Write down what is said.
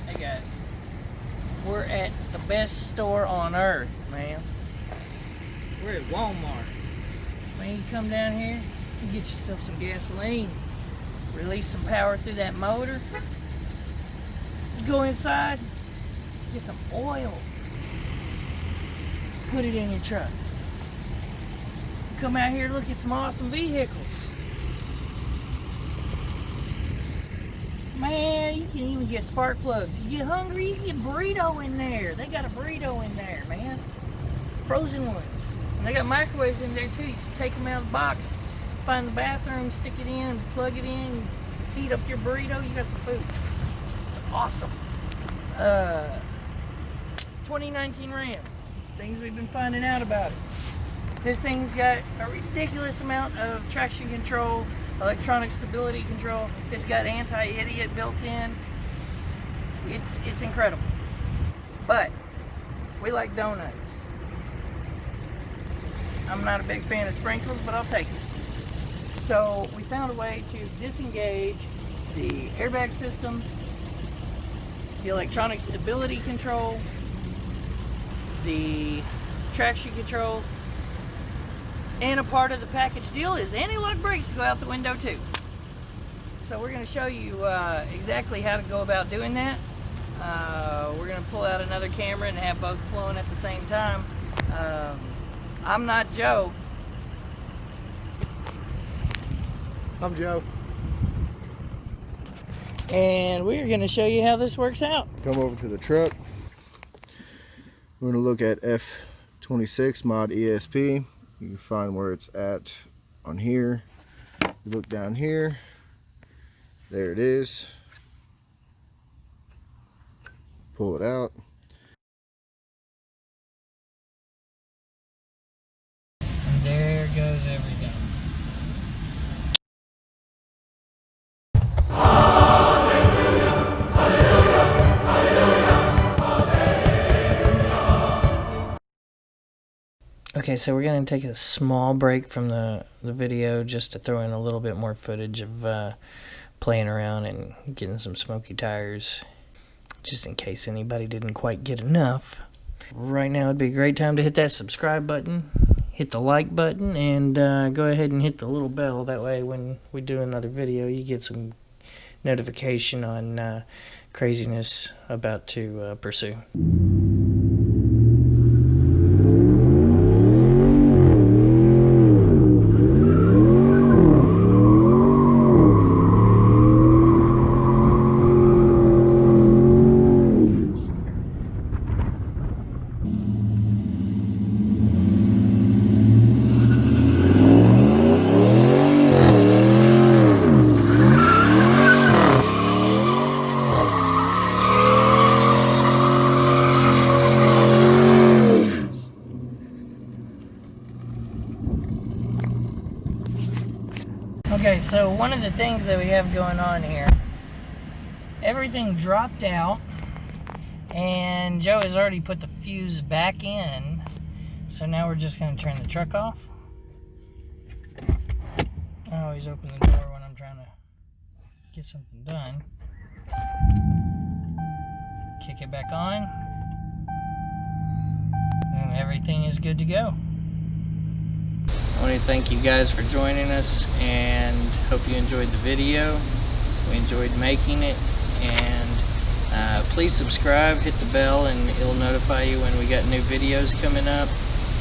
Hey guys, we're at the best store on earth, man. We're at Walmart. Man, you come down here, you get yourself some gasoline, release some power through that motor. You go inside, get some oil, put it in your truck. You come out here, look at some awesome vehicles. Man, you can even get spark plugs. You get hungry, you can get burrito in there. They got a burrito in there, man. Frozen ones. And they got microwaves in there too. You just take them out of the box, find the bathroom, stick it in, plug it in, heat up your burrito, you got some food. It's awesome. 2019 RAM. Things we've been finding out about it. This thing's got a ridiculous amount of traction control, electronic stability control. It's got anti-idiot built in. It's incredible. But we like donuts. I'm not a big fan of sprinkles, but I'll take it. So we found a way to disengage the airbag system, the electronic stability control, the traction control, and a part of the package deal is anti-lock brakes go out the window too. So we're going to show you exactly how to go about doing that. We're going to pull out another camera and have both flowing at the same time. I'm not Joe. I'm Joe. And we're going to show you how this works out. Come over to the truck. We're going to look at F26 mod ESP. You can find where it's at on here. You look down here. There it is. Pull it out. And there goes everything. Okay, so we're going to take a small break from the video just to throw in a little bit more footage of playing around and getting some smoky tires, just in case anybody didn't quite get enough. Right now would be a great time to hit that subscribe button, hit the like button, and go ahead and hit the little bell. That way when we do another video, you get some notification on craziness about to pursue. Okay, so one of the things that we have going on here, everything dropped out, and Joe has already put the fuse back in, so now we're just going to turn the truck off. I always open the door when I'm trying to get something done. Kick it back on, and everything is good to go. I want to thank you guys for joining us and hope you enjoyed the video. We enjoyed making it, and please subscribe, hit the bell, and it'll notify you when we got new videos coming up.